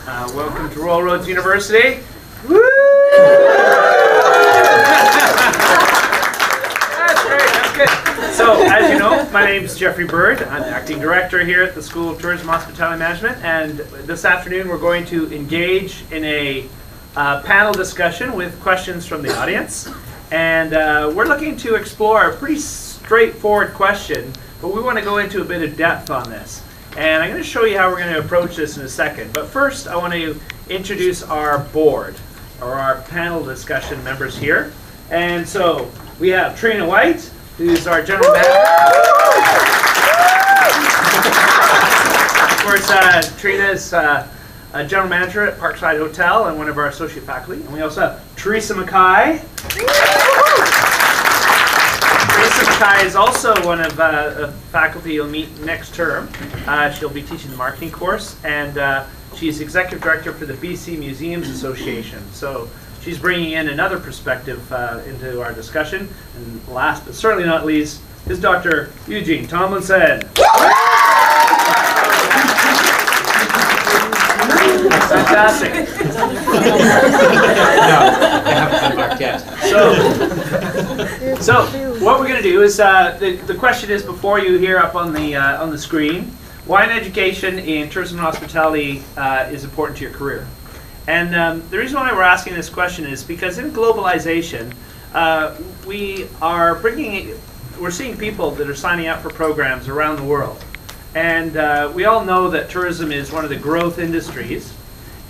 Welcome to Royal Roads University. Woo! That's great, that's good. So, as you know, my name is Jeffrey Bird. I'm acting director here at the School of Tourism Hospitality Management, and this afternoon we're going to engage in a panel discussion with questions from the audience. And we're looking to explore a pretty straightforward question, but we want to go into a bit of depth on this. And I'm going to show you how we're going to approach this in a second. But first, I want to introduce our board, or our panel discussion members here. And so we have Trina White, who's our general manager. Of course, Trina is a general manager at Parkside Hotel and one of our associate faculty. And we also have Theresa MacKay. Theresa MacKay is also one of the faculty you'll meet next term. She'll be teaching the marketing course, and she's executive director for the BC Museums Association. So she's bringing in another perspective into our discussion. And last but certainly not least is Dr. Eugene Thomlinson. Fantastic. So what we're going to do is the question is before you here up on the screen: why an education in tourism and hospitality is important to your career? And the reason why we're asking this question is because in globalization, we're seeing people that are signing up for programs around the world. And we all know that tourism is one of the growth industries,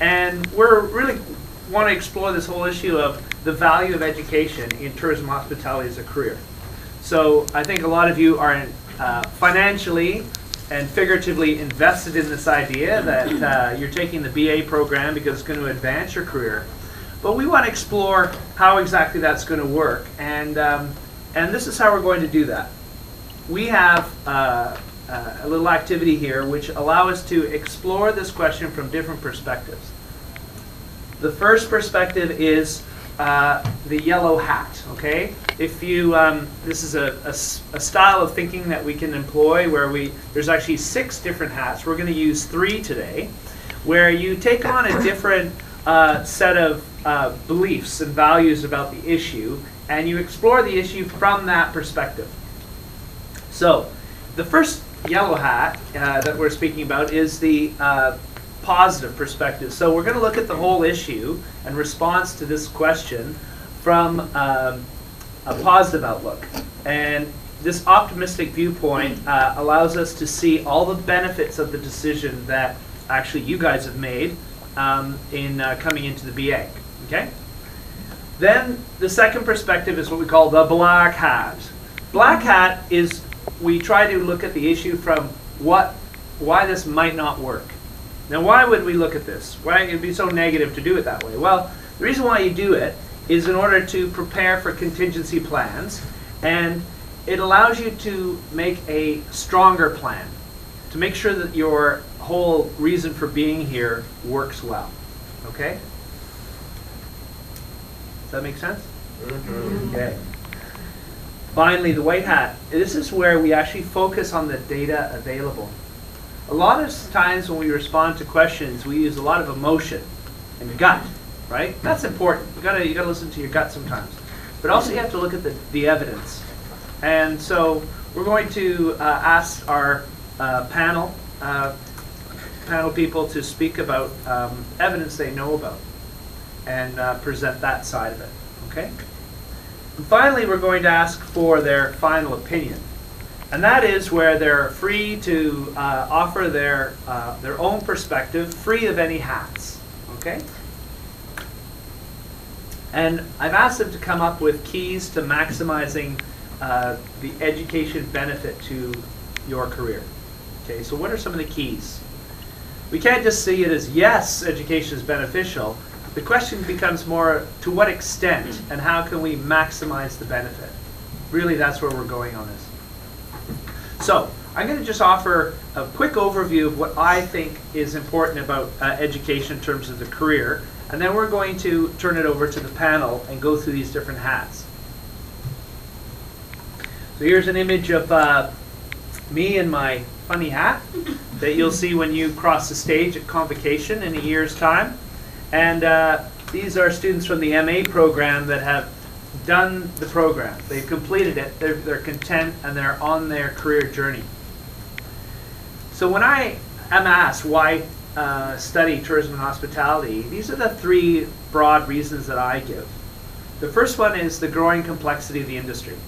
and we're really want to explore this whole issue of the value of education in tourism hospitality as a career. So I think a lot of you are financially and figuratively invested in this idea that you're taking the BA program because it's going to advance your career. But we want to explore how exactly that's going to work, and this is how we're going to do that. We have a little activity here which allow us to explore this question from different perspectives. The first perspective is the yellow hat. Okay, if you this is a style of thinking that we can employ where there's actually 6 different hats. We're going to use 3 today, where you take on a different set of beliefs and values about the issue, and you explore the issue from that perspective. So the first yellow hat that we're speaking about is the positive perspective. So we're going to look at the whole issue and response to this question from a positive outlook. And this optimistic viewpoint allows us to see all the benefits of the decision that actually you guys have made in coming into the BA. Okay? Then the second perspective is what we call the black hat. Black hat is we try to look at the issue from why this might not work. Now, why would we look at this? Why it would be so negative to do it that way? Well, the reason why you do it is in order to prepare for contingency plans, and it allows you to make a stronger plan to make sure that your whole reason for being here works well. Okay? Does that make sense? Mm-hmm. Okay. Finally, the white hat. This is where we actually focus on the data available. A lot of times when we respond to questions, we use a lot of emotion and gut, right? That's important. You gotta listen to your gut sometimes. But also you have to look at the evidence. And so we're going to ask our panel people to speak about evidence they know about and present that side of it. Okay? And finally, we're going to ask for their final opinion. And that is where they're free to offer their own perspective, free of any hats. Okay? And I've asked them to come up with keys to maximizing the education benefit to your career. Okay, so what are some of the keys? We can't just see it as, yes, education is beneficial. The question becomes more, to what extent and how can we maximize the benefit? Really, that's where we're going on this. So, I'm going to just offer a quick overview of what I think is important about education in terms of the career, and then we're going to turn it over to the panel and go through these different hats. So here's an image of me in my funny hat. that you'll see when you cross the stage at convocation in a year's time. And these are students from the MA program that have done the program. They've completed it, they're content, and they're on their career journey. So when I am asked why study tourism and hospitality, these are the three broad reasons that I give. The first one is the growing complexity of the industry.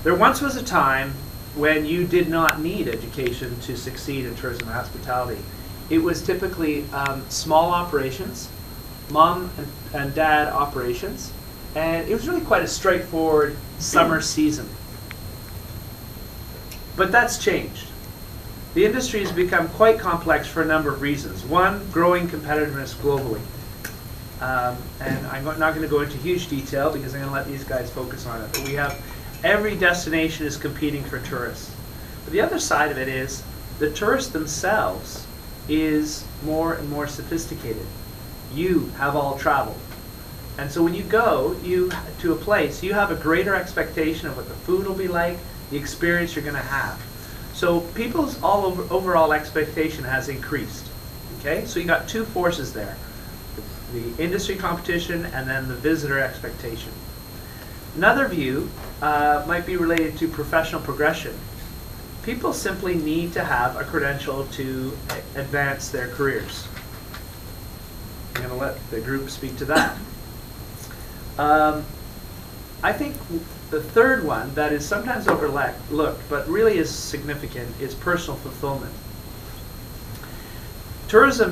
There once was a time when you did not need education to succeed in tourism and hospitality. It was typically small operations, mom and dad operations, and it was really quite a straightforward summer season. But that's changed. The industry has become quite complex for a number of reasons. One, growing competitiveness globally. And I'm not going to go into huge detail because I'm going to let these guys focus on it. But we have every destination is competing for tourists. But the other side of it is the tourists themselves is more and more sophisticated. You have all traveled. And so when you go to a place, you have a greater expectation of what the food will be like, the experience you're going to have. So people's overall expectation has increased. Okay, so you got two forces there: the industry competition and then the visitor expectation. Another view might be related to professional progression. People simply need to have a credential to advance their careers. I'm going to let the group speak to that. I think the third one that is sometimes overlooked but really is significant is personal fulfillment. Tourism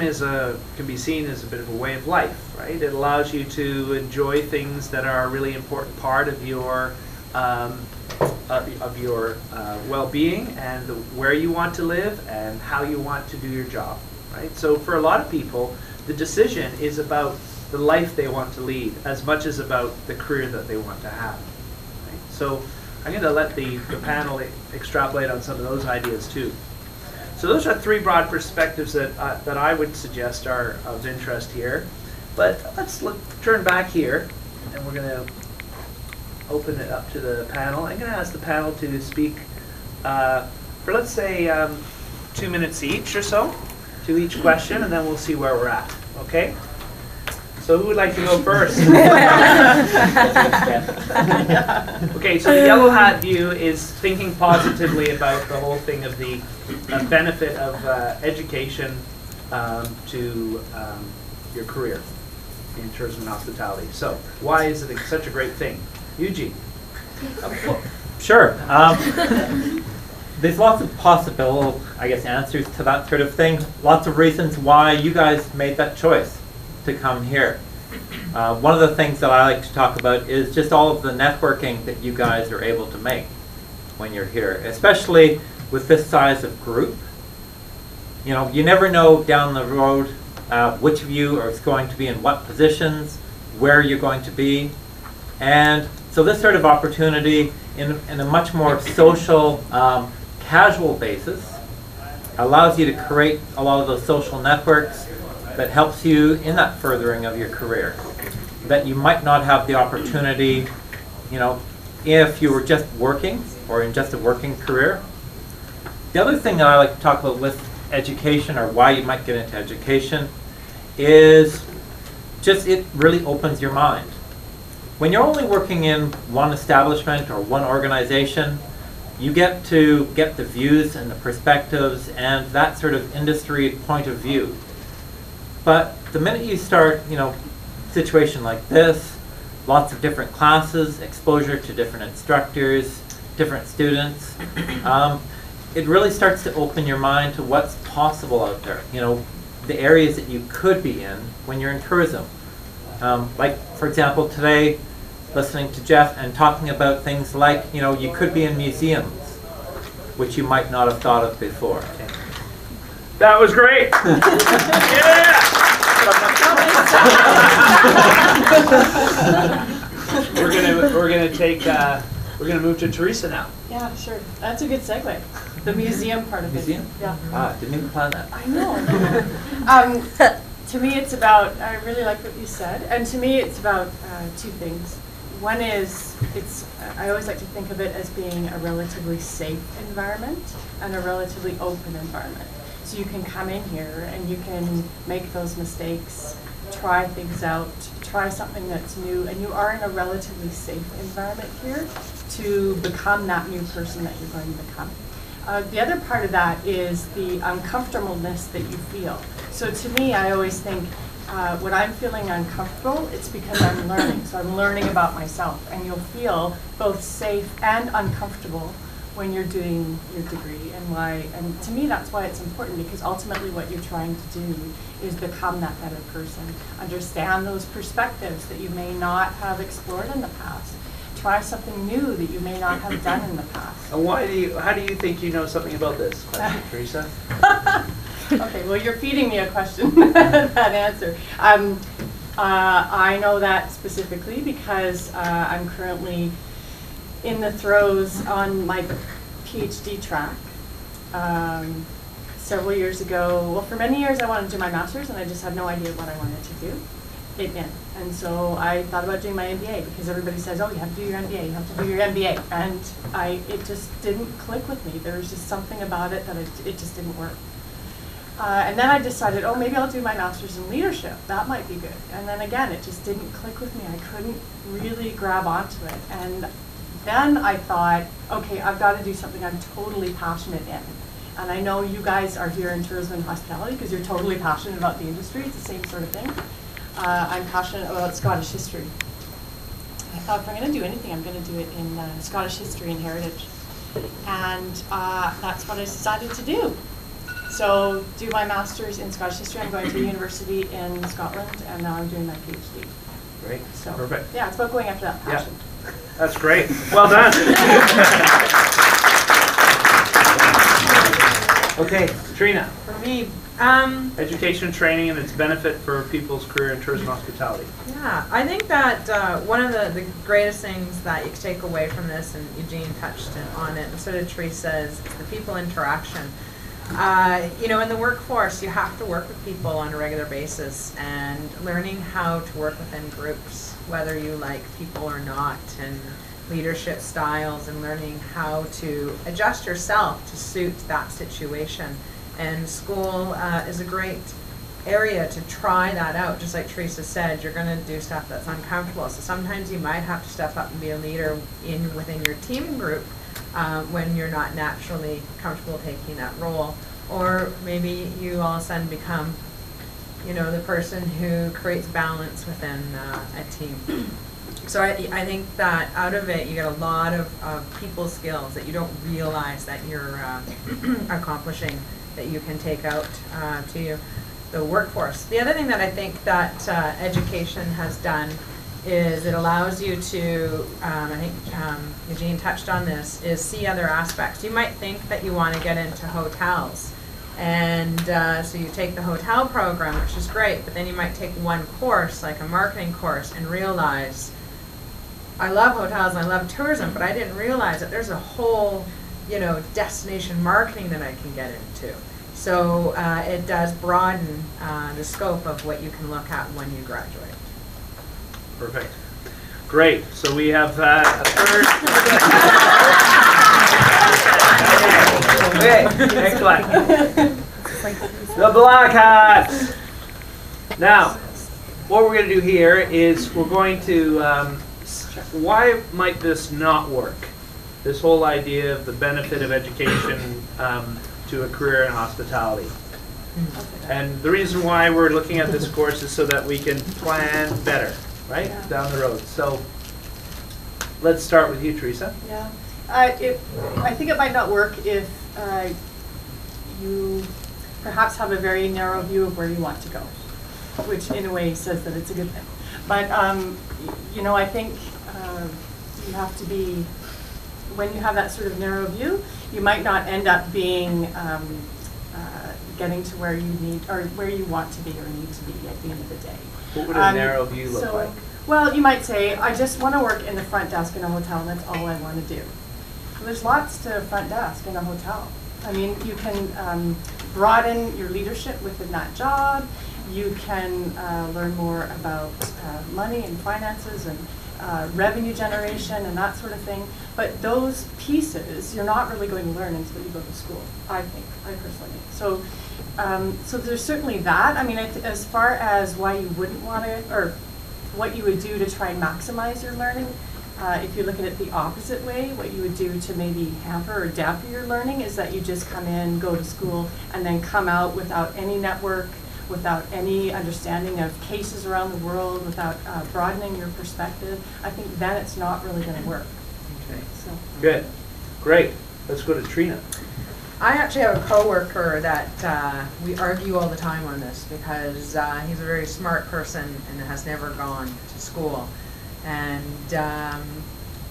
can be seen as a bit of a way of life, right? It allows you to enjoy things that are a really important part of your well-being and where you want to live and how you want to do your job, right? So for a lot of people, the decision is about the life they want to lead as much as about the career that they want to have. Right? So I'm going to let the panel extrapolate on some of those ideas too. So those are three broad perspectives that I would suggest are of interest here. But let's turn back here, and we're going to open it up to the panel. I'm going to ask the panel to speak for, let's say, 2 minutes each or so to each question, and then we'll see where we're at. Okay? So who would like to go first? Okay, so the yellow hat view is thinking positively about the whole thing of the benefit of education to your career in tourism and hospitality. So why is it such a great thing? Eugene. Sure. There's lots of possible, I guess, answers to that sort of thing. Lots of reasons why you guys made that choice to come here. One of the things that I like to talk about is just all of the networking that you guys are able to make when you're here, especially with this size of group. You know, you never know down the road which of you are going to be in what positions, where you're going to be. And so this sort of opportunity in a much more social, casual basis allows you to create a lot of those social networks that helps you in that furthering of your career that you might not have the opportunity, you know, if you were just working or in just a working career. The other thing that I like to talk about with education, or why you might get into education, is just it really opens your mind. When you're only working in one establishment or one organization, you get to get the views and the perspectives and that sort of industry point of view. But the minute you start, you know, situation like this, lots of different classes, exposure to different instructors, different students, it really starts to open your mind to what's possible out there. You know, the areas that you could be in when you're in tourism. Like, for example, today, listening to Jeff and talking about things like, you know, you could be in museums, which you might not have thought of before. That was great. Yeah. We're gonna move to Theresa now. Yeah, sure. That's a good segue. The museum part of Museum? it. Yeah. Ah, didn't even plan that. I know. To me, it's about. I really like what you said, and to me, it's about two things. One is I always like to think of it as being a relatively safe environment and a relatively open environment. So you can come in here and you can make those mistakes, try things out, try something that's new, and you are in a relatively safe environment here to become that new person that you're going to become. The other part of that is the uncomfortableness that you feel. So to me, I always think when I'm feeling uncomfortable, it's because I'm learning. So I'm learning about myself, and you'll feel both safe and uncomfortable when you're doing your degree. And to me, that's why it's important, because ultimately what you're trying to do is become that better person, understand those perspectives that you may not have explored in the past, try something new that you may not have done in the past. And how do you think you know something about this question, Theresa? Okay, well, you're feeding me a question, that answer. I know that specifically because I'm currently in the throes on my PhD track. Several years ago, well, for many years I wanted to do my master's, and I just had no idea what I wanted to do. And so I thought about doing my MBA, because everybody says, oh, you have to do your MBA, you have to do your MBA. And it just didn't click with me. There was just something about it that it just didn't work. And then I decided, oh, maybe I'll do my master's in leadership. That might be good. And then again, it just didn't click with me. I couldn't really grab onto it. And then I thought, okay, I've got to do something I'm totally passionate in. And I know you guys are here in tourism and hospitality because you're totally passionate about the industry. It's the same sort of thing. I'm passionate about Scottish history. I thought if I'm going to do anything, I'm going to do it in Scottish history and heritage. And that's what I decided to do. So do my master's in Scottish history. I'm going to the university in Scotland, and now I'm doing my PhD. Great. So, perfect. Yeah, it's about going after that passion. Yeah. That's great. Well done. Okay, Trina. For me, Education and training and its benefit for people's career in tourism and hospitality. yeah, I think that one of the greatest things that you can take away from this, and Eugene touched on it, and so did Theresa, is the people interaction. You know, in the workforce, you have to work with people on a regular basis, and learning how to work within groups, whether you like people or not, and leadership styles, and learning how to adjust yourself to suit that situation. And school is a great area to try that out. Just like Theresa said, you're going to do stuff that's uncomfortable. So sometimes you might have to step up and be a leader within your team group when you're not naturally comfortable taking that role. Or maybe you all of a sudden become, you know, the person who creates balance within a team. So I think that out of it, you get a lot of people skills that you don't realize that you're accomplishing, that you can take out to the workforce. The other thing that I think that education has done is it allows you to, I think Eugene touched on this, is see other aspects. You might think that you want to get into hotels, and so you take the hotel program, which is great, but then you might take one course, like a marketing course, and realize, I love hotels and I love tourism, but I didn't realize that there's a whole, you know, destination marketing that I can get into. So it does broaden the scope of what you can look at when you graduate. Perfect. Great. So we have a third. Okay, excellent. The Black Hats. Now, what we're going to do here is we're going to, why might this not work? This whole idea of the benefit of education to a career in hospitality. And the reason why we're looking at this course is so that we can plan better, right, down the road. So let's start with you, Theresa. Yeah, I think it might not work if you perhaps have a very narrow view of where you want to go, which in a way says that it's a good thing. But you know, I think you have to be, when you have that sort of narrow view, you might not end up being getting to where you need or where you want to be or need to be at the end of the day. What would a narrow view look like? Well, you might say, I just want to work in the front desk in a hotel, and that's all I want to do. Well, there's lots to front desk in a hotel. I mean, you can broaden your leadership within that job. You can learn more about money and finances and revenue generation and that sort of thing. But those pieces, you're not really going to learn until you go to school, I think, I personally think. So, so there's certainly that. I mean, as far as why you wouldn't want to, or what you would do to try and maximize your learning, if you look at it the opposite way, what you would do to maybe hamper or dampen your learning is that you just come in, go to school, and then come out without any network, without any understanding of cases around the world, without broadening your perspective. I think then it's not really going to work. Okay. So. Good. Great. Let's go to Trina. I actually have a coworker that we argue all the time on this because he's a very smart person and has never gone to school. And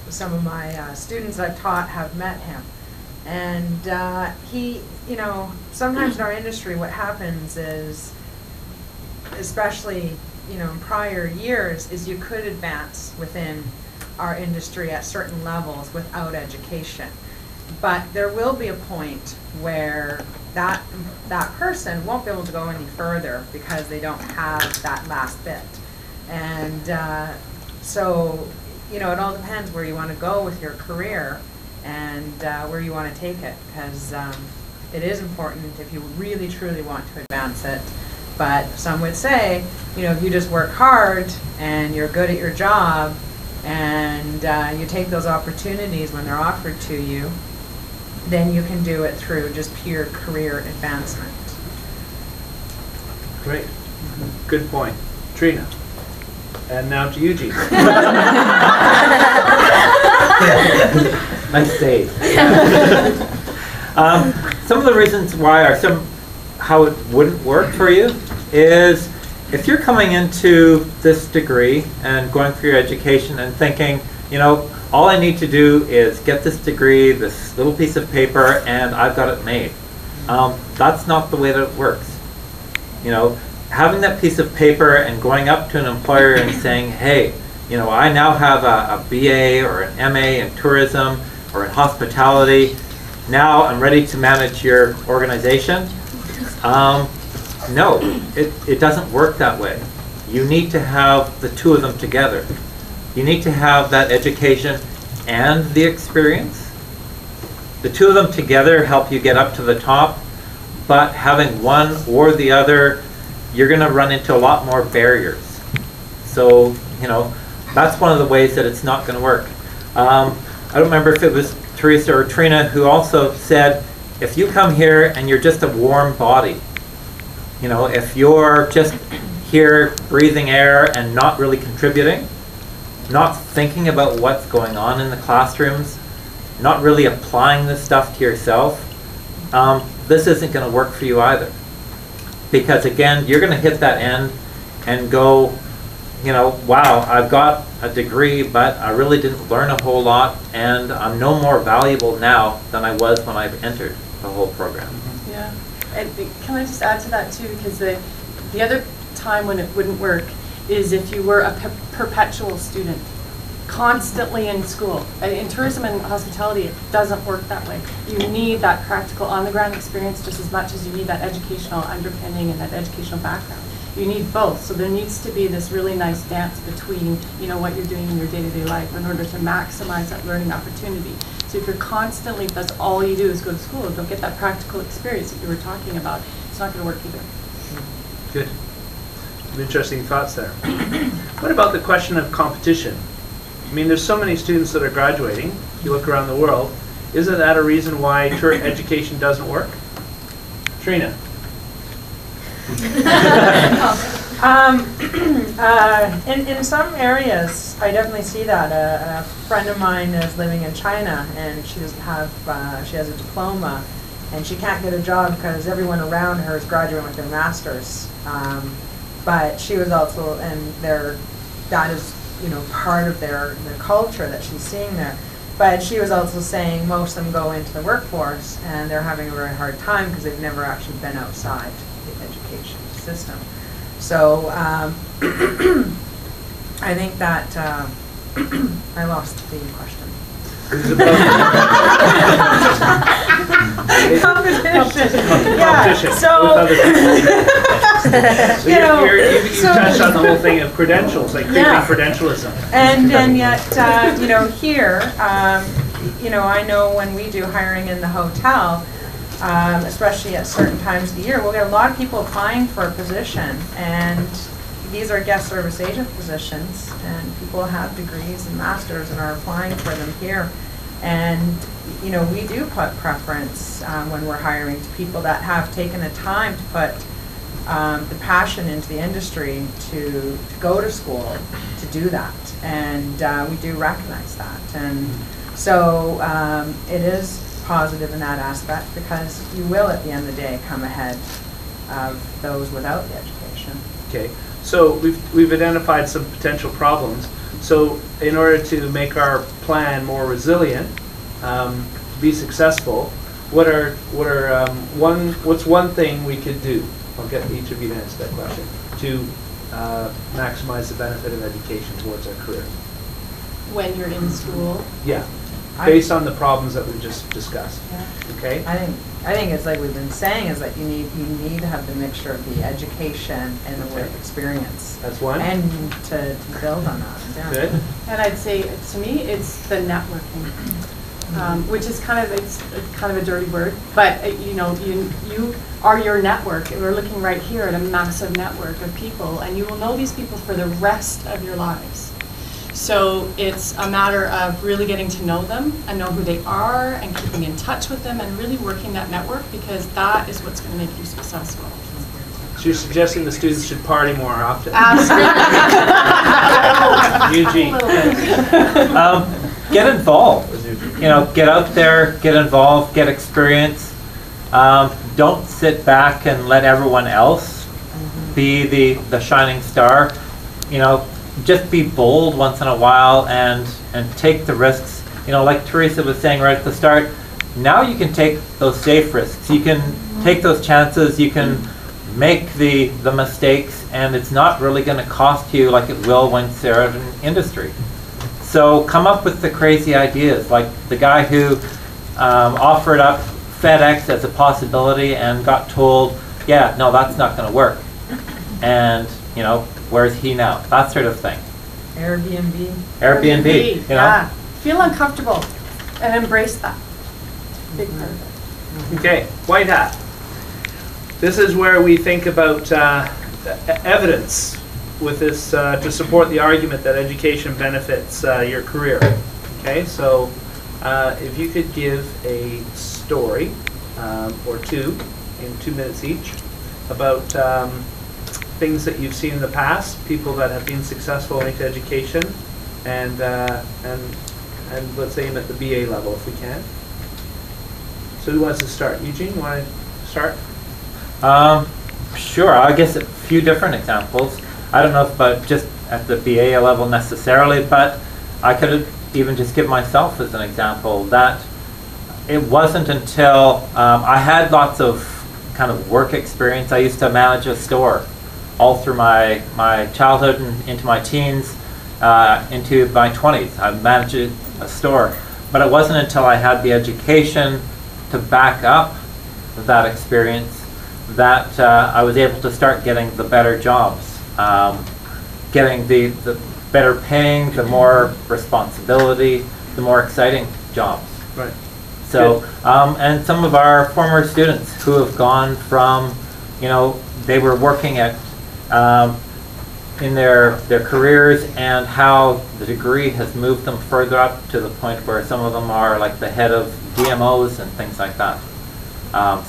some of my students I've taught have met him. And he, you know, sometimes in our industry what happens is, especially, you know, in prior years, is you could advance within our industry at certain levels without education. But there will be a point where that person won't be able to go any further because they don't have that last bit. And so, you know, it all depends where you want to go with your career and where you want to take it, because it is important if you really truly want to advance it. But some would say, you know, if you just work hard and you're good at your job and you take those opportunities when they're offered to you, then you can do it through just pure career advancement. Great. Good point. Trina. And now to Eugene. Nice save. Some of the reasons why, or how it wouldn't work for you, is if you're coming into this degree and going through your education and thinking, you know, all I need to do is get this degree, this little piece of paper, and I've got it made. That's not the way that it works. You know, having that piece of paper and going up to an employer and saying, hey, you know, I now have a BA or an MA in tourism or in hospitality. Now I'm ready to manage your organization. No, it doesn't work that way. You need to have the two of them together. You need to have that education and the experience. The two of them together help you get up to the top, but having one or the other, you're going to run into a lot more barriers. So, you know, that's one of the ways that it's not going to work. I don't remember if it was Theresa or Trina who also said, if you come here and you're just a warm body, you know, if you're just here breathing air and not really contributing, not thinking about what's going on in the classrooms, not really applying this stuff to yourself, this isn't going to work for you either. Because again, you're going to hit that end and go, you know, wow, I've got a degree, but I really didn't learn a whole lot, and I'm no more valuable now than I was when I entered the whole program. Yeah, and can I just add to that too, because the other time when it wouldn't work is if you were a perpetual student, constantly in school. In tourism and hospitality, it doesn't work that way. You need that practical on-the-ground experience just as much as you need that educational underpinning and that educational background. You need both. So there needs to be this really nice dance between, you know, what you're doing in your day-to-day life in order to maximize that learning opportunity. So if you're constantly, that's all you do is go to school and don't get that practical experience that you were talking about, it's not going to work either. Good. Some interesting thoughts there. What about the question of competition? I mean, there's so many students that are graduating. If you look around the world, isn't that a reason why education doesn't work? Trina. In some areas, I definitely see that. A friend of mine is living in China, and she has a diploma, and she can't get a job because everyone around her is graduating with their masters. But she was also, and that is, you know, part of their culture that she's seeing there. But she was also saying most of them go into the workforce and they're having a very hard time because they've never actually been outside the education system. So I think that I lost the question. Competition so with other people. So you touched on the whole thing of credentials, like creating credentialism. And yet, here, I know when we do hiring in the hotel, especially at certain times of the year, we'll get a lot of people applying for a position, and these are guest service agent positions, and people have degrees and masters and are applying for them here. And we do put preference when we're hiring to people that have taken the time to put the passion into the industry to go to school to do that, and we do recognize that. And so it is positive in that aspect, because you will at the end of the day come ahead of those without the education. Okay, so we've identified some potential problems. So in order to make our plan more resilient, be successful, what's one thing we could do? I'll get each of you to answer that question, to maximize the benefit of education towards our career. When you're in school. Yeah, based on the problems that we've just discussed. Yeah. Okay. I think it's like we've been saying, is that you need to have the mixture of the education and the work experience. That's one. And to build on that. Yeah. Good. And I'd say, to me, it's the networking, which is kind of a dirty word, but you are your network. We're looking right here at a massive network of people, and you will know these people for the rest of your lives. So it's a matter of really getting to know them and know who they are, and keeping in touch with them, and really working that network, because that is what's going to make you successful. So you're suggesting the students should party more often? Absolutely. Eugene. Get involved. Get out there, get involved, get experience. Don't sit back and let everyone else be the shining star. Just be bold once in a while and take the risks. Like Theresa was saying right at the start, now you can take those safe risks. You can take those chances. You can make the mistakes, and it's not really going to cost you like it will once you're out in industry. So come up with the crazy ideas, like the guy who offered up FedEx as a possibility and got told, yeah, no, that's not going to work. And where's he now? That sort of thing. Airbnb. Yeah. Feel uncomfortable and embrace that. Big part of it. Okay, white hat. This is where we think about evidence with this to support the argument that education benefits your career. Okay, so if you could give a story or two in 2 minutes each about things that you've seen in the past, people that have been successful into education, and let's aim at the BA level if we can. So who wants to start? Eugene, you want to start? Sure, I guess a few different examples. I don't know if about just at the BA level necessarily, but I could even just give myself as an example that it wasn't until I had lots of kind of work experience. I used to manage a store all through my childhood and into my teens, into my 20s. I managed a store, but it wasn't until I had the education to back up that experience that I was able to start getting the better jobs, getting the better paying, the more responsibility, the more exciting jobs. Right. So, and some of our former students who have gone from, they were working at in their careers, and how the degree has moved them further up to the point where some of them are like the head of DMOs and things like that,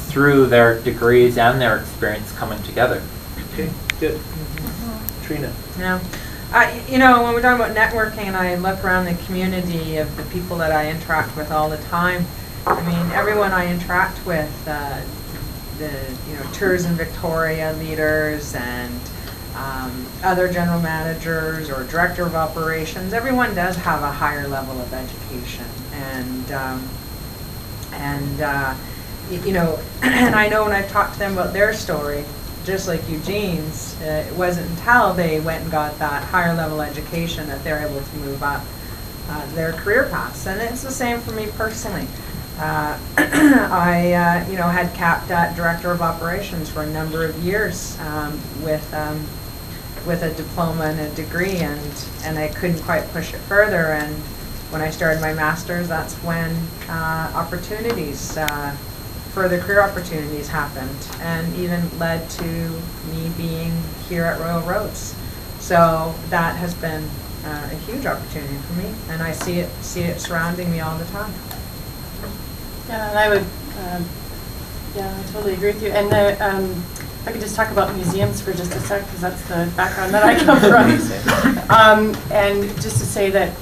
through their degrees and their experience coming together. Okay, good. Trina. Yeah. When we're talking about networking, and I look around the community of the people that I interact with all the time, I mean, everyone I interact with, the Tourism Victoria leaders and other general managers or director of operations, everyone does have a higher level of education, and I know when I've talked to them about their story, just like Eugene's, it wasn't until they went and got that higher level education that they're able to move up their career paths. And it's the same for me personally. I you know, had capped at director of operations for a number of years with a diploma and a degree, and I couldn't quite push it further. And when I started my master's, that's when opportunities, further career opportunities happened, and even led to me being here at Royal Roads. So that has been a huge opportunity for me, and I see it surrounding me all the time. Yeah, and I would, yeah, I totally agree with you. And if I could just talk about museums for just a sec, because that's the background that I come from. And just to say that,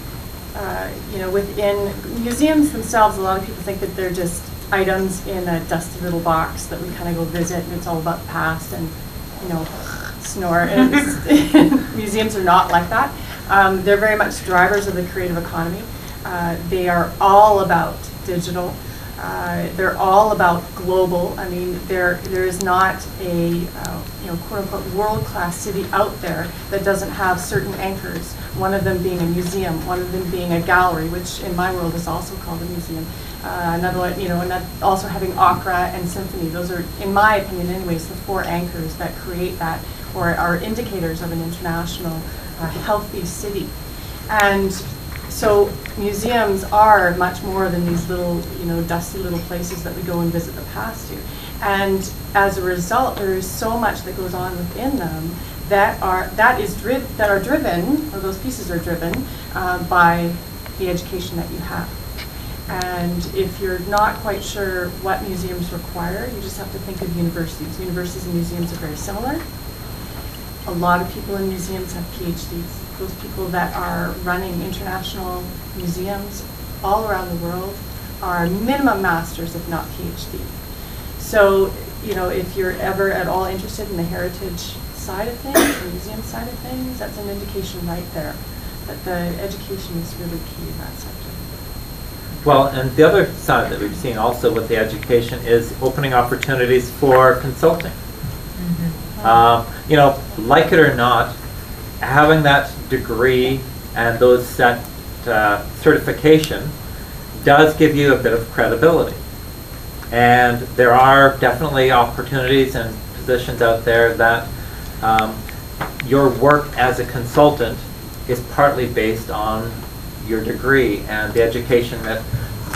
you know, within museums themselves, a lot of people think that they're just items in a dusty little box that we kind of go visit, and it's all about the past and, you know, snore. And museums are not like that. They're very much drivers of the creative economy. They are all about digital. They're all about global. I mean, there is not a you know, quote unquote world-class city out there that doesn't have certain anchors. One of them being a museum, one of them being a gallery, which in my world is also called a museum. Another one, you know, and also having opera and symphony. Those are, in my opinion, anyways, the four anchors that create that, or are indicators of an international, healthy city. And so museums are much more than these little, you know, dusty little places that we go and visit the past to. And as a result, there is so much that goes on within them that are driven, or those pieces are driven by the education that you have. And if you're not quite sure what museums require, you just have to think of universities. Universities and museums are very similar. A lot of people in museums have PhDs. Those people that are running international museums all around the world are minimum masters, if not PhD. So, you know, if you're ever at all interested in the heritage side of things, the museum side of things, that's an indication right there that the education is really key in that sector. Well, and the other side that we've seen also with the education is opening opportunities for consulting. You know, like it or not, having that degree and those set certification does give you a bit of credibility. And there are definitely opportunities and positions out there that your work as a consultant is partly based on your degree and the education that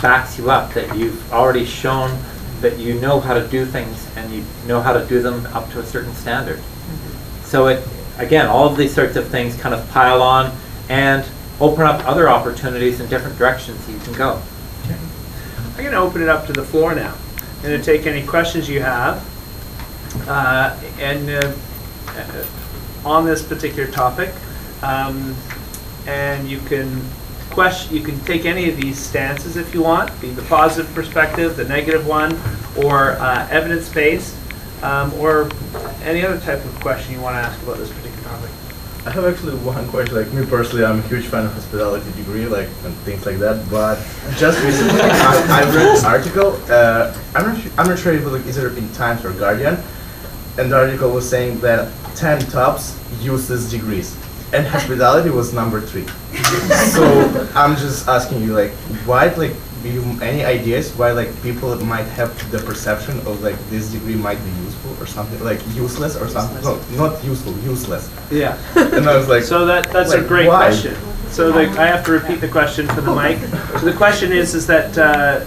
backs you up, that you've already shown that you know how to do things and you know how to do them up to a certain standard. So it, again, all of these sorts of things kind of pile on and open up other opportunities in different directions you can go. Okay. I'm going to open it up to the floor now. I'm going to take any questions you have on this particular topic, and you can take any of these stances if you want, be the positive perspective, the negative one, or evidence-based, or any other type of question you want to ask about this particular topic. I have actually one question. Like me personally, I'm a huge fan of hospitality degree, like and things like that. But just recently, I read an article. I'm not sure if it was either in Times or Guardian, and the article was saying that 10 tops useless degrees, and hospitality was number 3. So I'm just asking you, like, why, like, do you any ideas why, like, people might have the perception of, like, this degree might be useful or something, like useless or something? No, not useful, useless. Yeah. And I was like, so that's like, a great why? question. So I have to repeat the question for the mic. So the question is that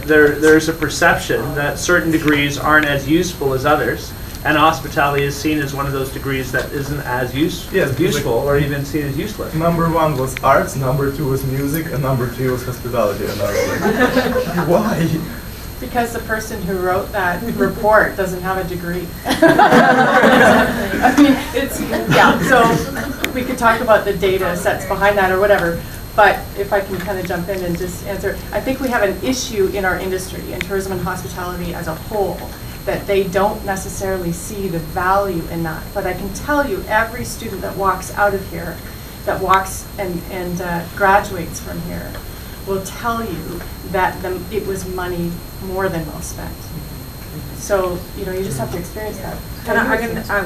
there's a perception that certain degrees aren't as useful as others, and hospitality is seen as one of those degrees that isn't as useful or even seen as useless. Number 1 was arts, number 2 was music, and number 3 was hospitality. And I was like, why? Because the person who wrote that report doesn't have a degree. I mean, it's, yeah, so we could talk about the data sets behind that or whatever, but if I can kind of jump in and just answer, I think we have an issue in our industry, in tourism and hospitality as a whole, that they don't necessarily see the value in that. But I can tell you, every student that walks out of here, that walks and graduates from here, will tell you that it was money more than well spent. So, you know, you just have to experience that. And I'm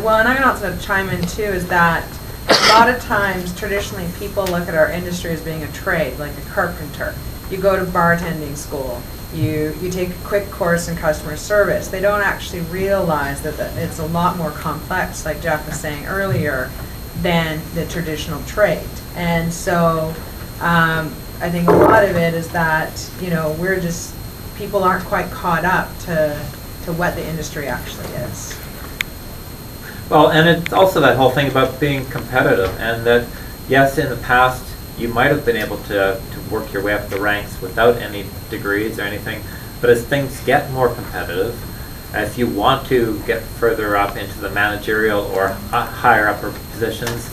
going to also chime in too, is that a lot of times, traditionally, people look at our industry as being a trade, like a carpenter. You go to bartending school. You take a quick course in customer service. They don't actually realize that it's a lot more complex, like Jeff was saying earlier, than the traditional trade. And so I think a lot of it is that, you know, people aren't quite caught up to what the industry actually is. Well, and it's also that whole thing about being competitive, and that, yes, in the past, you might have been able to work your way up the ranks without any degrees or anything, but as things get more competitive, if you want to get further up into the managerial or higher upper positions,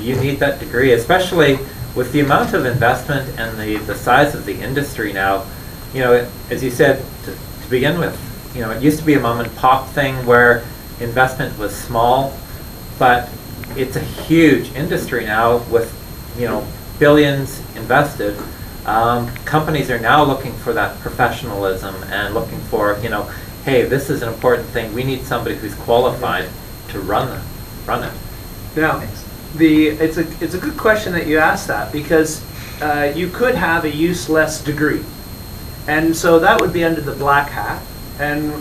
you need that degree, especially with the amount of investment and the size of the industry now. You know, as you said, to begin with, you know, it used to be a mom and pop thing where investment was small, but it's a huge industry now with, you know, billions invested. Companies are now looking for that professionalism and looking for, you know, hey, this is an important thing. We need somebody who's qualified to run it. Now, it's a good question that you asked that, because you could have a useless degree, and so that would be under the black hat. And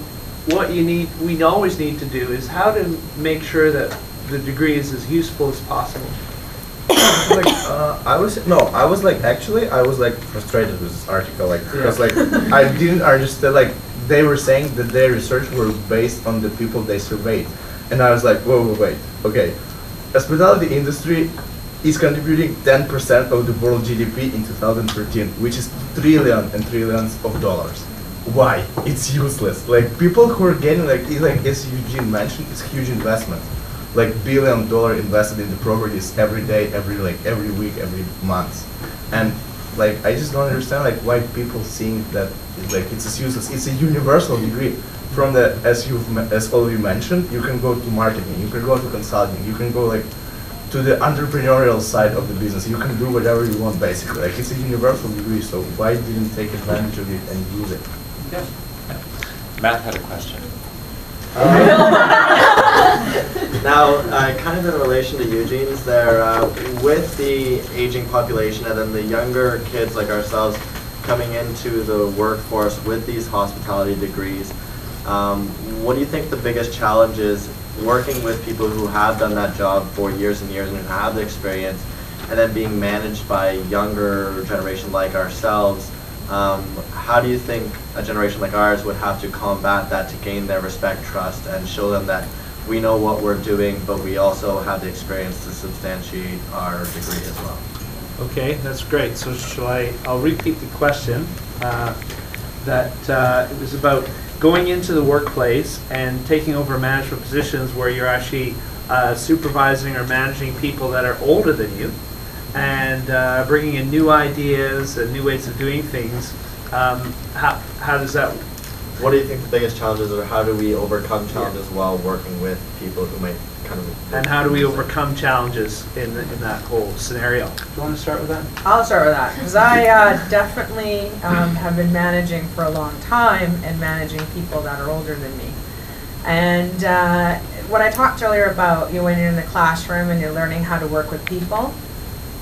what we always need to do is how to make sure that the degree is as useful as possible. Like I was frustrated with this article, like, because like I didn't understand, like they were saying that their research were based on the people they surveyed, and I was like, whoa, wait, okay, hospitality industry is contributing 10% of the world GDP in 2013, which is trillions and trillions of dollars. Why? It's useless. Like people who are getting like as Eugene mentioned, it's huge investment. Like $1 billion invested in the properties every day, every week, every month, and like I just don't understand like why people think that it's useless. It's a universal degree. From the as all of you mentioned, you can go to marketing, you can go to consulting, you can go like to the entrepreneurial side of the business. You can do whatever you want basically. Like it's a universal degree. So why didn't take advantage of it and use it? Yeah. Matt had a question. Now, kind of in relation to Eugene's there, with the aging population and then the younger kids like ourselves coming into the workforce with these hospitality degrees, what do you think the biggest challenge is working with people who have done that job for years and years and who have the experience, and then being managed by a younger generation like ourselves? How do you think a generation like ours would have to combat that to gain their respect, trust, and show them that we know what we're doing, but we also have the experience to substantiate our degree as well? Okay, that's great. So I'll repeat the question. It was about going into the workplace and taking over management positions where you're actually supervising or managing people that are older than you, and bringing in new ideas and new ways of doing things. How does that? What do you think the biggest challenges are? How do we overcome challenges while working with people who might kind of? And how do we overcome challenges in that whole scenario? Do you want to start with that? I'll start with that, because I definitely have been managing for a long time and managing people that are older than me. And what I talked earlier about, when you're in the classroom and you're learning how to work with people,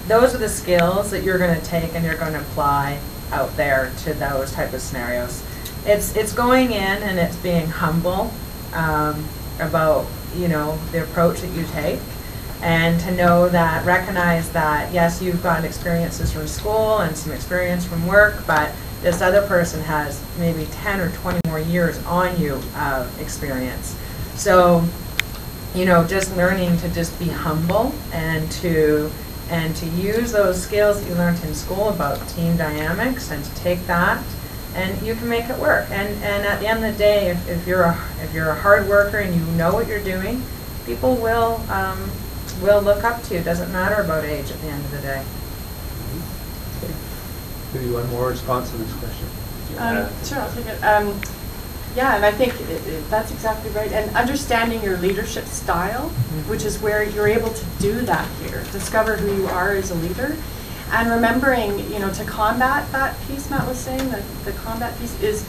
those are the skills that you're going to take and you're going to apply out there to those type of scenarios. It's going in and it's being humble about the approach that you take, and to recognize that yes, you've got experiences from school and some experience from work, but this other person has maybe 10 or 20 more years on you of experience. So just learning to just be humble and to use those skills that you learned in school about team dynamics, and to take that and you can make it work. And at the end of the day, if you're a hard worker and you know what you're doing, people will look up to you. It doesn't matter about age at the end of the day. Maybe one more response to this question. Sure, I'll take it. Yeah, and I think that's exactly right. And understanding your leadership style, which is where you're able to do that here. Discover who you are as a leader. And remembering, to combat that piece Matt was saying, the combat piece is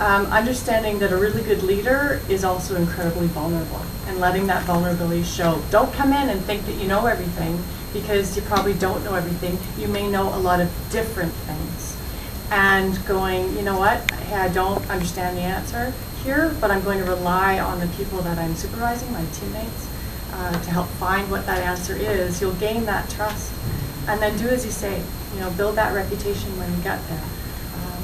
understanding that a really good leader is also incredibly vulnerable, and letting that vulnerability show. Don't come in and think that you know everything, because you probably don't know everything. You may know a lot of different things. And going, you know what, hey, I don't understand the answer here, but I'm going to rely on the people that I'm supervising, my teammates, to help find what that answer is. You'll gain that trust. And then do as you say, you know, build that reputation when you get there.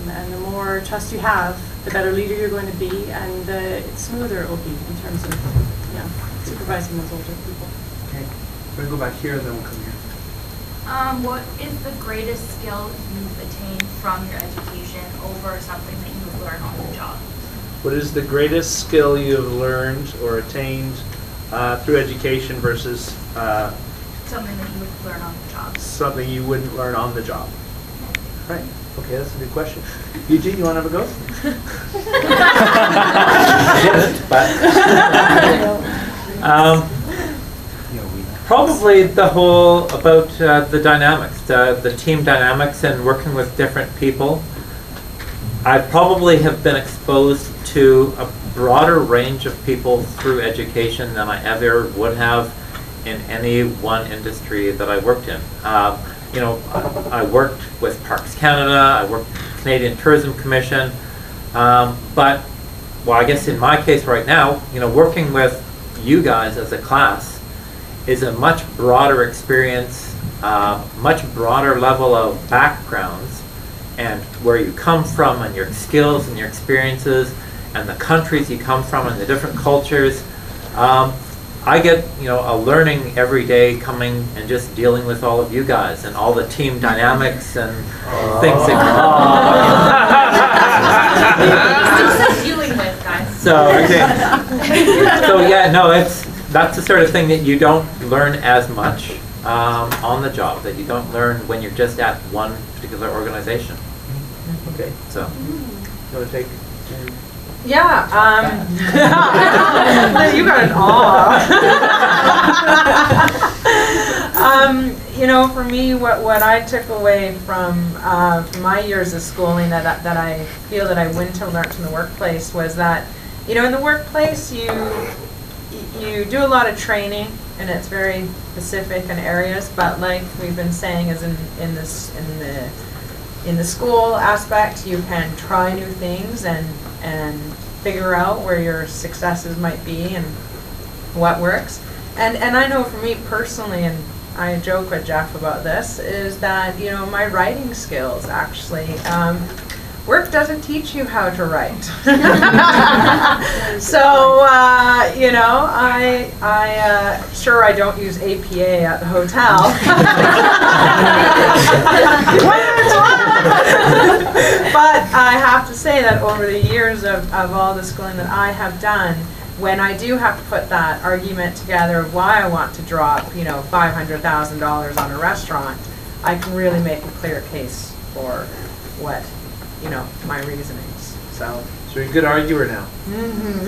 And the more trust you have, the better leader you're going to be, and the smoother it will be in terms of, you know, supervising those older people. Okay, we're going to go back here and then we'll come here. What is the greatest skill you've attained from your education over something that you've learned on the job? What is the greatest skill you have learned or attained through education versus Something that you would learn on the job. something you wouldn't learn on the job? Right. Okay, that's a good question. Eugene, you want to have a go? Probably the whole about the dynamics, the team dynamics and working with different people. I probably have been exposed to a broader range of people through education than I ever would have in any one industry that I worked in. You know, I worked with Parks Canada, I worked with the Canadian Tourism Commission, but, well, I guess in my case right now, you know, working with you guys as a class is a much broader experience, much broader level of backgrounds, and where you come from and your skills and your experiences and the countries you come from and the different cultures. I get, you know, a learning every day coming and just dealing with all of you guys and all the team dynamics and things that Still says dealing with, guys. so yeah, no, that's the sort of thing that you don't learn as much on the job, that you don't learn when you're just at one particular organization. Okay. So You want to take? Yeah, you got an awe. You know, for me, what I took away from my years of schooling that I feel that I wouldn't have learned in the workplace was that, you know, in the workplace you do a lot of training and it's very specific in areas, but like we've been saying, is in the school aspect, you can try new things and figure out where your successes might be and what works. And I know for me personally, and I joke with Jeff about this, is that, you know, my writing skills actually, work doesn't teach you how to write. So, you know, sure I don't use APA at the hotel. But I have to say that over the years of all the schooling that I have done, when I do have to put that argument together of why I want to drop, you know, $500,000 on a restaurant, I can really make a clear case for what, you know, my reasonings. So you're a good arguer now. Mm-hmm.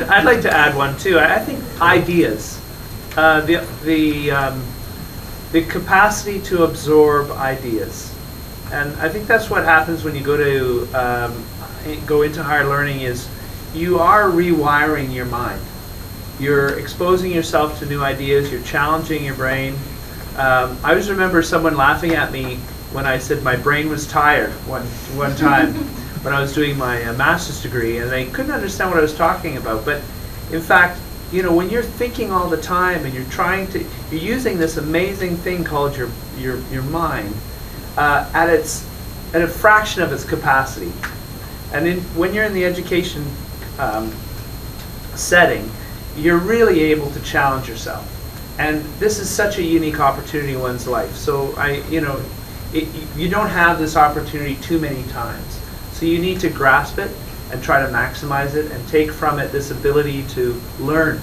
I'd like to add one too. I think ideas, the capacity to absorb ideas, and I think that's what happens when you go into higher learning. Is you are rewiring your mind. You're exposing yourself to new ideas. You're challenging your brain. I always remember someone laughing at me when I said my brain was tired one time when I was doing my master's degree, and they couldn't understand what I was talking about. But in fact, you know, when you're thinking all the time and you're using this amazing thing called your mind at a fraction of its capacity. And when you're in the education setting, you're really able to challenge yourself. And this is such a unique opportunity in one's life. So you don't have this opportunity too many times. So you need to grasp it and try to maximize it and take from it this ability to learn,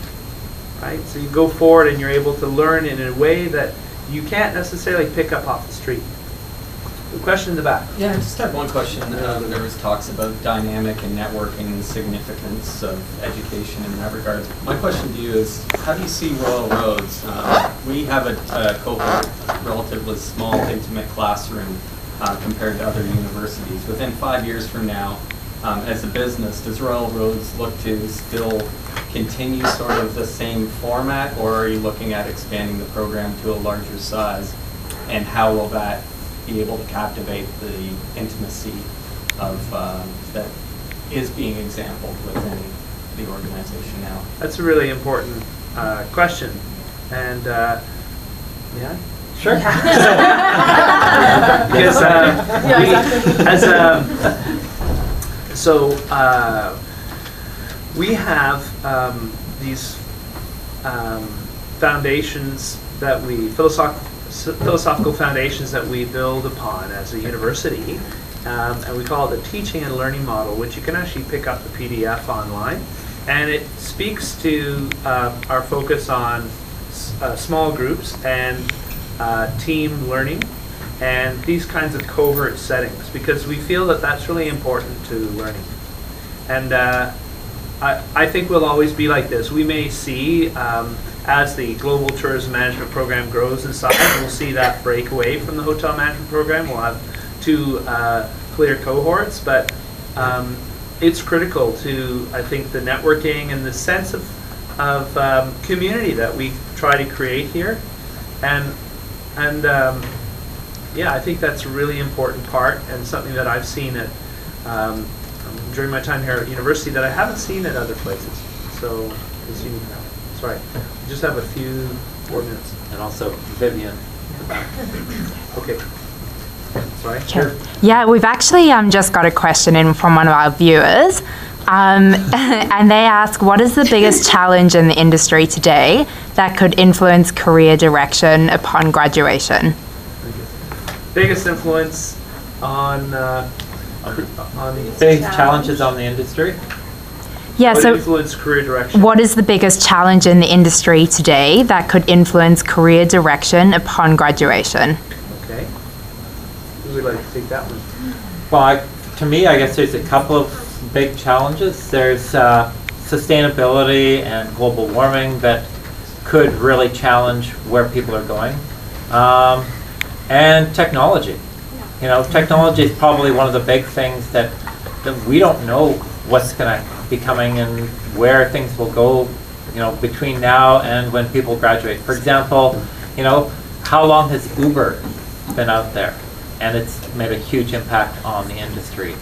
right? So you go forward and you're able to learn in a way that you can't necessarily pick up off the street. The question in the back. Yeah, I just have one question. There was talks about dynamic and networking and the significance of education in that regard. My question to you is, how do you see Royal Roads? We have a cohort, relatively small, intimate classroom. compared to other universities. Within 5 years from now, as a business, does Royal Roads look to still continue sort of the same format, or are you looking at expanding the program to a larger size? And how will that be able to captivate the intimacy of that is being exampled within the organization now? That's a really important question. And yeah. Sure. Because we have these foundations that philosophical foundations that we build upon as a university, and we call it the teaching and learning model, which you can actually pick up the PDF online, and it speaks to our focus on small groups and team learning and these kinds of cohort settings, because we feel that that's really important to learning. And I think we'll always be like this. We may see, as the global tourism management program grows in size, we'll see that break away from the hotel management program. We'll have two clear cohorts, but it's critical to, I think, the networking and the sense of community that we try to create here. And yeah, I think that's a really important part, and something that I've seen at during my time here at university that I haven't seen at other places. So it's unique now. Sorry, we just have a few more minutes. And also Vivian. Okay. Sorry. Sure. Yeah, we've actually just got a question in from one of our viewers. And they ask, what is the biggest challenge in the industry today that could influence career direction upon graduation? Biggest influence on big challenges on the industry? Yeah, what so influence career direction? what is the biggest challenge in the industry today that could influence career direction upon graduation? Okay. Who would like to take that one? Well, to me, I guess there's a couple of big challenges. There's sustainability and global warming that could really challenge where people are going. And technology. You know, technology is probably one of the big things that we don't know what's going to be coming and where things will go, you know, between now and when people graduate. For example, you know, how long has Uber been out there? And it's made a huge impact on the industry.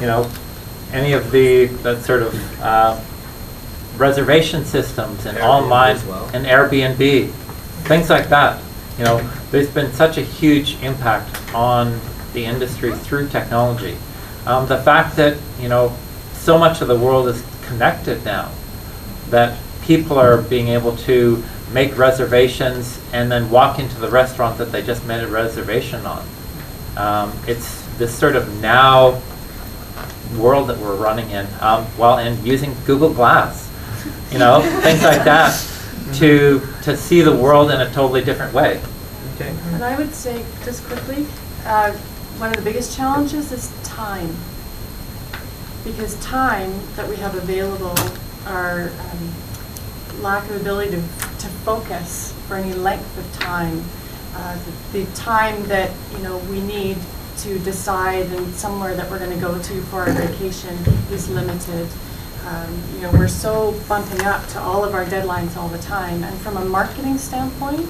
You know, any of the sort of reservation systems and Airbnb online as well. and Airbnb, things like that. You know, there's been such a huge impact on the industry through technology. The fact that, you know, so much of the world is connected now, that people are being able to make reservations and then walk into the restaurant that they just made a reservation on. It's this sort of now world that we're running in, and using Google Glass, you know, things like that, to see the world in a totally different way. Okay. And I would say, just quickly, one of the biggest challenges is time. Because time that we have available, our lack of ability to focus for any length of time, the time that, you know, we need to decide and somewhere that we're going to go to for our vacation is limited. You know, we're so bumping up to all of our deadlines all the time, and from a marketing standpoint,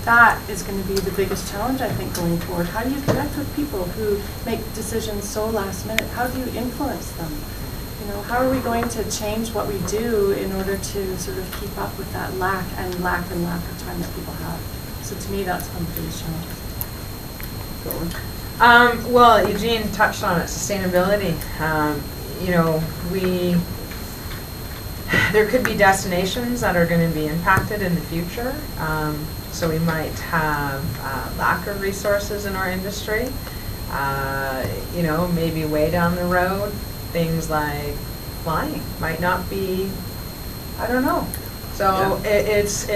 that is going to be the biggest challenge, I think, going forward. How do you connect with people who make decisions so last minute? How do you influence them? You know, how are we going to change what we do in order to sort of keep up with that lack of time that people have? So to me, that's one of the biggest challenges. Well, Eugene touched on it, sustainability. You know, there could be destinations that are going to be impacted in the future. So we might have lack of resources in our industry. You know, maybe way down the road, things like flying might not be, I don't know. So yeah. It's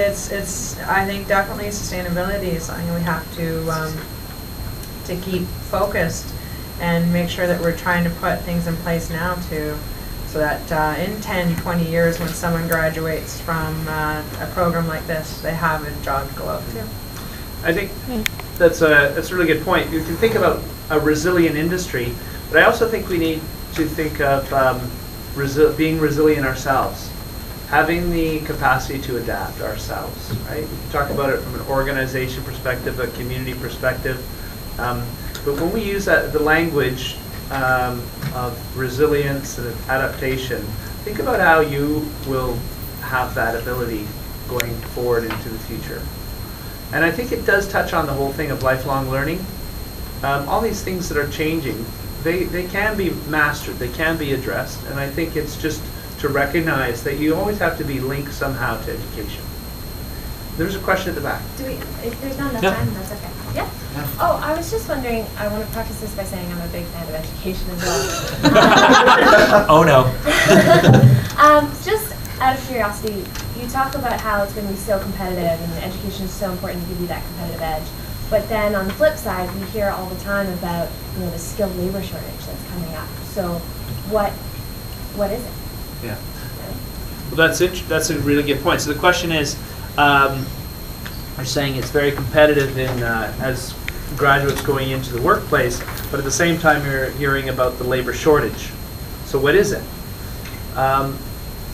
I think definitely sustainability is something we have to keep focused and make sure that we're trying to put things in place now so that in 10, 20 years when someone graduates from a program like this, they have a job to go out to. I think that's a really good point. You can think about a resilient industry, but I also think we need to think of being resilient ourselves, having the capacity to adapt ourselves, right? We can talk about it from an organization perspective, a community perspective, but when we use the language of resilience and adaptation, think about how you will have that ability going forward into the future. And I think it does touch on the whole thing of lifelong learning. All these things that are changing, they can be mastered, they can be addressed, and I think it's just to recognize that you always have to be linked somehow to education. There's a question at the back. If there's not enough Yeah. time, that's okay. Yeah? Oh, I was just wondering, I want to preface this by saying I'm a big fan of education as well. Oh no. Just out of curiosity, you talk about how it's going to be so competitive and education is so important to give you that competitive edge. But then on the flip side, we hear all the time about, you know, the skilled labor shortage that's coming up. So what is it? Yeah. Well, that's a really good point. So the question is, you're saying it's very competitive in as graduates going into the workplace, but at the same time you're hearing about the labor shortage. So what is it?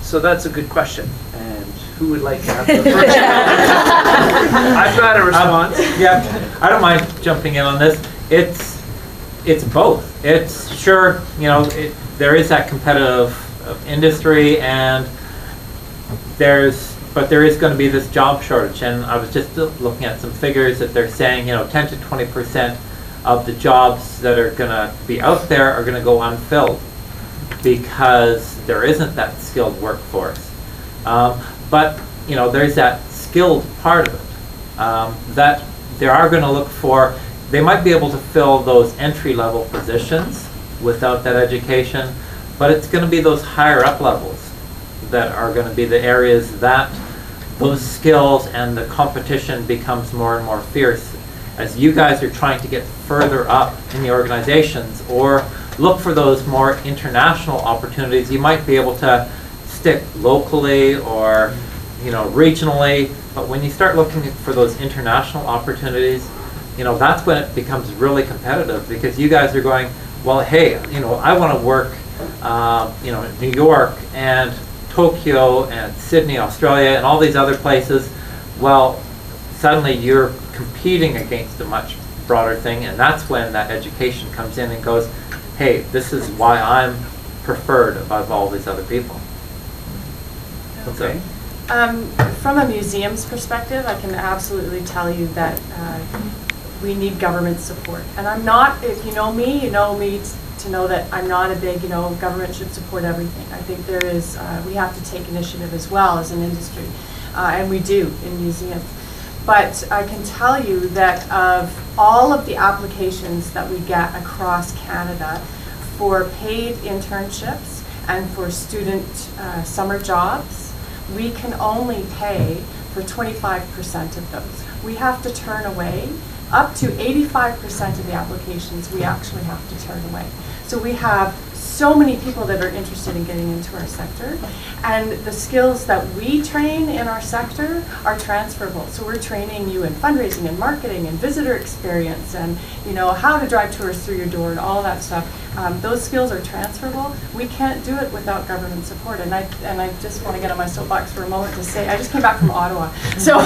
So that's a good question. And who would like to have the first? I've got a response. Yeah, I don't mind jumping in on this. It's both. It's sure, you know, there is that competitive industry, and there is going to be this job shortage. And I was just looking at some figures that they're saying, you know, 10 to 20% of the jobs that are going to be out there are going to go unfilled because there isn't that skilled workforce. But you know, there's that skilled part of it that they are going to look for. They might be able to fill those entry-level positions without that education, but it's going to be those higher up levels that are going to be the areas that those skills and the competition becomes more and more fierce as you guys are trying to get further up in the organizations or look for those more international opportunities. You might be able to stick locally or, you know, regionally, but when you start looking for those international opportunities, you know, that's when it becomes really competitive, because you guys are going, well, hey, you know, I want to work, you know, in New York and Tokyo and Sydney, Australia, and all these other places. Well, suddenly you're competing against a much broader thing, and that's when that education comes in and goes, hey, this is why I'm preferred above all these other people. Okay. From a museum's perspective, I can absolutely tell you that we need government support. And I'm not, if you know me to know that I'm not a big, you know, government should support everything. I think there is, we have to take initiative as well as an industry, and we do in museums. But I can tell you that of all of the applications that we get across Canada for paid internships and for student summer jobs, we can only pay for 25% of those. We have to turn away up to 85% of the applications we actually have to turn away. So we have so many people that are interested in getting into our sector, and the skills that we train in our sector are transferable. So we're training you in fundraising and marketing and visitor experience and, you know, how to drive tourists through your door and all that stuff. Those skills are transferable. We can't do it without government support. And I just want to get on my soapbox for a moment to say, I just came back from Ottawa, so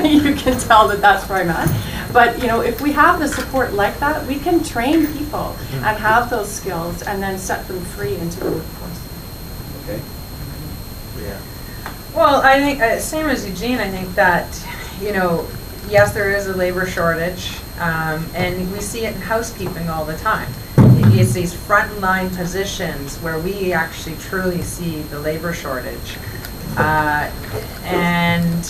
you can tell that that's where I'm at. But, you know, if we have the support like that, we can train people and have those skills and then set them free into the workforce. Okay. Yeah. Well, I think, same as Eugene, I think that, you know, yes, there is a labor shortage, and we see it in housekeeping all the time. It's these frontline positions where we actually truly see the labor shortage. And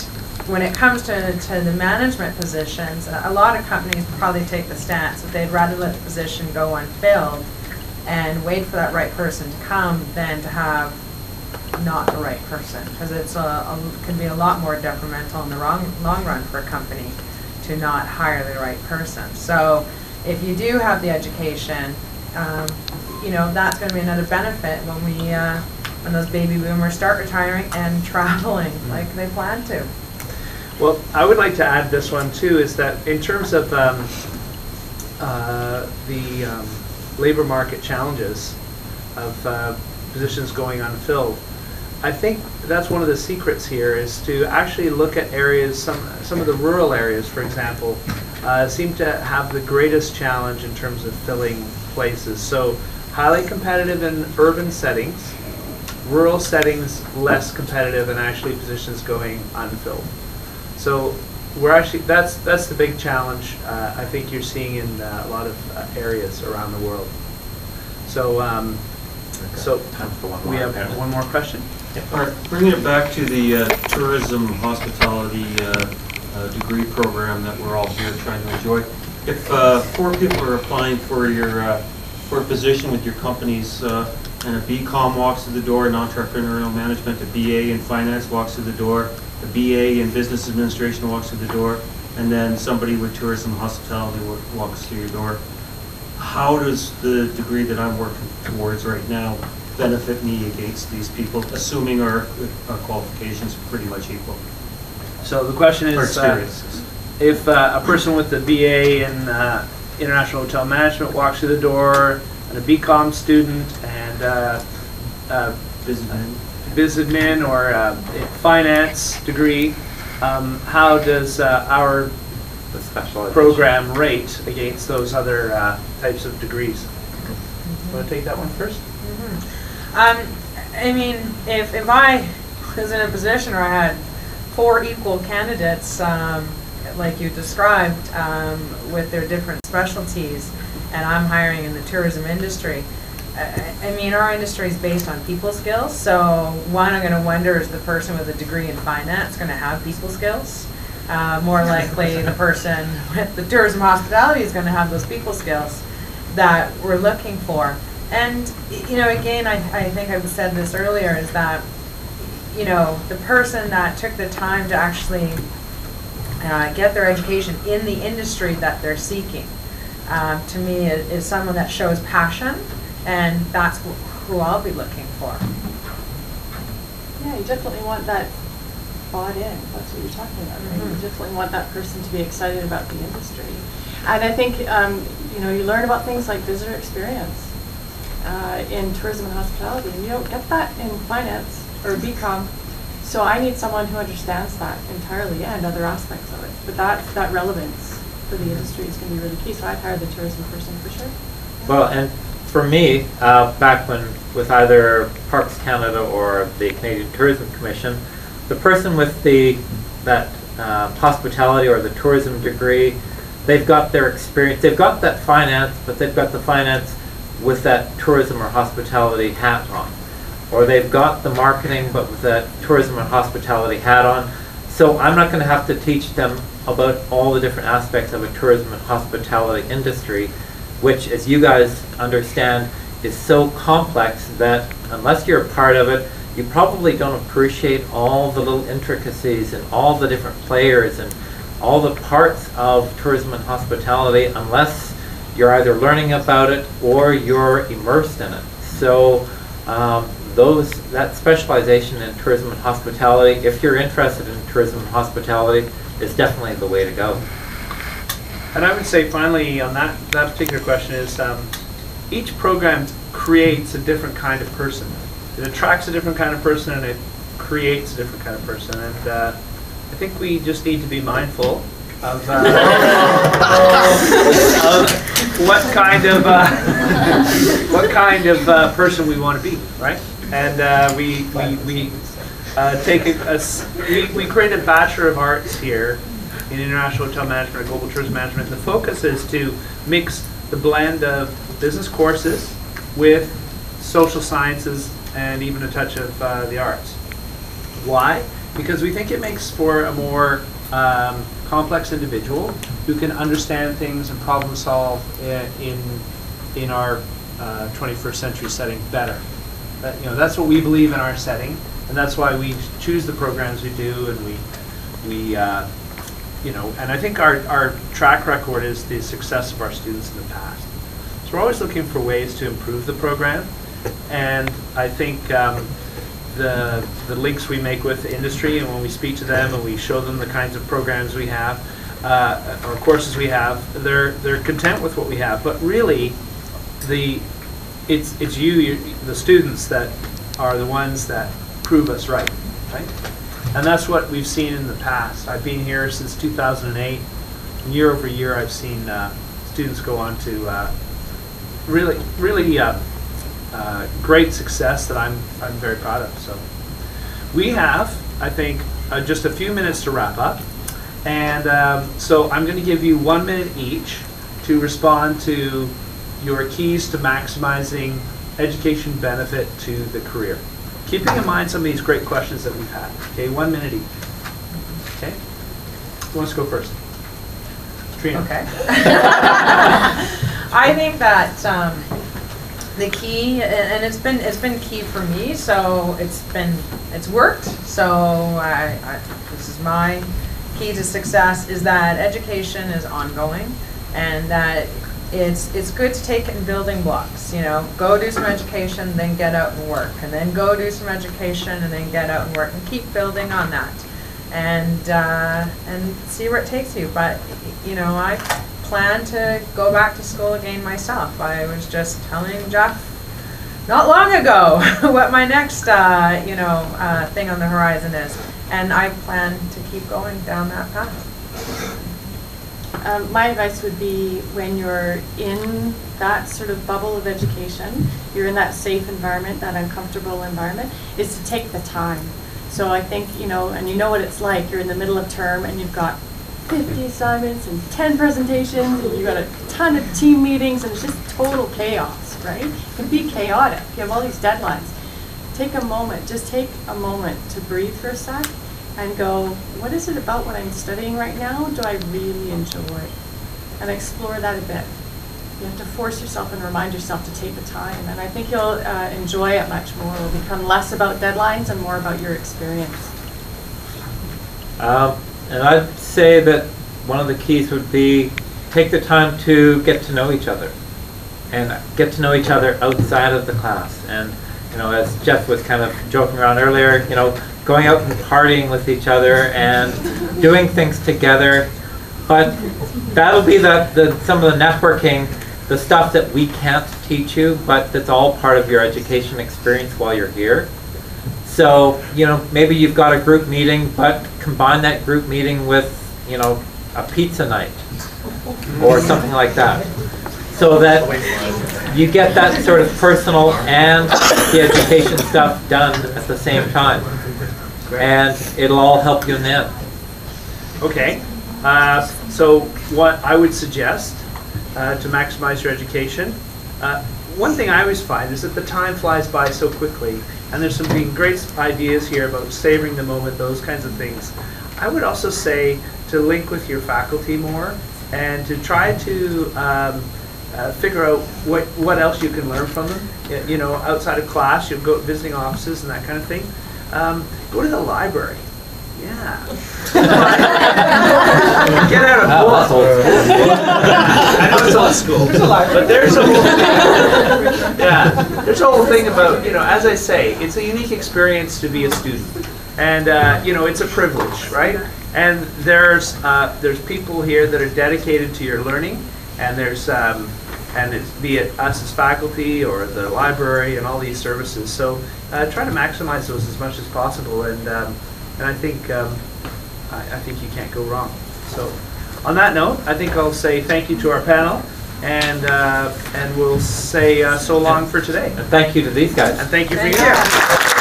when it comes to the management positions, a lot of companies probably take the stance that they'd rather let the position go unfilled and wait for that right person to come than to have not the right person, because it's can be a lot more detrimental in the long run for a company to not hire the right person. So if you do have the education, you know, that's going to be another benefit when those baby boomers start retiring and traveling like they plan to. Well, I would like to add this one too, is that in terms of the labor market challenges of positions going unfilled, I think that's one of the secrets here, is to actually look at areas, some of the rural areas, for example, seem to have the greatest challenge in terms of filling places. So highly competitive in urban settings, rural settings less competitive, and actually positions going unfilled. So we're actually, that's the big challenge I think you're seeing in a lot of areas around the world. So so Time for one we more, have apparently. one more question. All right, bringing it back to the tourism hospitality degree program that we're all here trying to enjoy. If 4 people are applying for your for a position with your companies, and a BCom walks through the door in entrepreneurial management, a BA in finance walks through the door, a BA in business administration walks through the door, and then somebody with tourism hospitality walks through your door, how does the degree that I'm working towards right now benefit me against these people, assuming our qualifications are pretty much equal? So the question Or is, experiences. if a person with a BA in International Hotel Management walks through the door, and a BCom student, and Biz Admin or a finance degree, how does our program rate against those other types of degrees? Want to take that one first? I mean, if I was in a position where I had 4 equal candidates, like you described, with their different specialties, and I'm hiring in the tourism industry, I mean, our industry is based on people skills, so one, I'm going to wonder, is the person with a degree in finance going to have people skills? More likely the person with the tourism hospitality is going to have those people skills that we're looking for. And, you know, again, I think I've said this earlier, is that, you know, the person that took the time to actually get their education in the industry that they're seeking, to me, is someone that shows passion, and that's who I'll be looking for. Yeah, you definitely want that bought in. That's what you're talking about, right? You definitely want that person to be excited about the industry. And I think, you know, you learn about things like visitor experience in tourism and hospitality, and you don't get that in finance or BCom. So I need someone who understands that entirely, and other aspects of it. But that relevance for the industry is going to be really key. So I'd hire the tourism person for sure. Well, and for me, back when with either Parks Canada or the Canadian Tourism Commission, the person with that hospitality or the tourism degree, they've got their experience, they've got that finance, but they've got the finance with that tourism or hospitality hat on. Or they've got the marketing, but with that tourism and hospitality hat on. So I'm not going to have to teach them about all the different aspects of a tourism and hospitality industry, which, as you guys understand, is so complex that unless you're a part of it, you probably don't appreciate all the little intricacies and all the different players and all the parts of tourism and hospitality unless you're either learning about it or you're immersed in it. So that specialization in tourism and hospitality, if you're interested in tourism and hospitality, is definitely the way to go. And I would say finally on that particular question is each program creates a different kind of person. It attracts a different kind of person, and it creates a different kind of person. And I think we just need to be mindful of what kind of person we want to be, right? And we create a Bachelor of Arts here in International Hotel Management or Global Tourism Management. The focus is to mix the blend of business courses with social sciences and even a touch of the arts. Why? Because we think it makes for a more complex individual who can understand things and problem solve in our 21st century setting better. That's what we believe in our setting, and that's why we choose the programs we do, and we and I think our track record is the success of our students in the past. So we're always looking for ways to improve the program, and I think the links we make with the industry, and when we speak to them and we show them the kinds of programs we have, or courses we have, they're content with what we have. But really, it's you, the students, that are the ones that prove us right? And that's what we've seen in the past. I've been here since 2008. And year over year, I've seen students go on to really great success that I'm very proud of. So we have, I think, just a few minutes to wrap up. And so I'm going to give you 1 minute each to respond to your keys to maximizing education benefit to the career. Keeping in mind some of these great questions that we've had. Okay, 1 minute each. Okay? Who wants to go first? Trina. Okay. I think that the key, and it's been key for me. So it's worked. So this is my key to success, is that education is ongoing, and that it's good to take it in building blocks. You know, go do some education, then get out and work, and then go do some education, and then get out and work, and keep building on that, and see where it takes you. But you know, I plan to go back to school again myself. I was just telling Jeff not long ago what my next thing on the horizon is, and I plan to keep going down that path. My advice would be, when you're in that sort of bubble of education, you're in that safe environment, that uncomfortable environment, is to take the time. So I think, you know, and you know what it's like, you're in the middle of term and you've got 50 assignments and 10 presentations and you've got a ton of team meetings and it's just total chaos, right? It can be chaotic. You have all these deadlines. Take a moment, just take a moment to breathe for a sec and go, what is it about what I'm studying right now do I really enjoy? And explore that a bit. You have to force yourself and remind yourself to take the time, and I think you'll enjoy it much more. It'll become less about deadlines and more about your experience. And I'd say that one of the keys would be take the time to get to know each other, and get to know each other outside of the class. And you know, as Jeff was kind of joking around earlier, you know, going out and partying with each other and doing things together. But that'll be some of the networking, the stuff that we can't teach you, but that's all part of your education experience while you're here. So, you know, maybe you've got a group meeting, but combine that group meeting with, you know, a pizza night or something like that, so that you get that sort of personal and the education stuff done at the same time. And it'll all help you in the end. Okay. So what I would suggest to maximize your education, one thing I always find is that the time flies by so quickly, and there's some great ideas here about savoring the moment, those kinds of things. I would also say to link with your faculty more and to try to figure out what else you can learn from them. You know, outside of class, you'll go visiting offices and that kind of thing. Go to the library. Yeah. Get out of books. I know it's old school. But there's a whole there's a whole thing about, you know, as I say, it's a unique experience to be a student. And you know, it's a privilege, right? And there's people here that are dedicated to your learning, and there's and it's, be it us as faculty or the library and all these services. So try to maximize those as much as possible, and I think you can't go wrong. So on that note, I think I'll say thank you to our panel, and we'll say so long for today. And thank you to these guys. And thank you for your.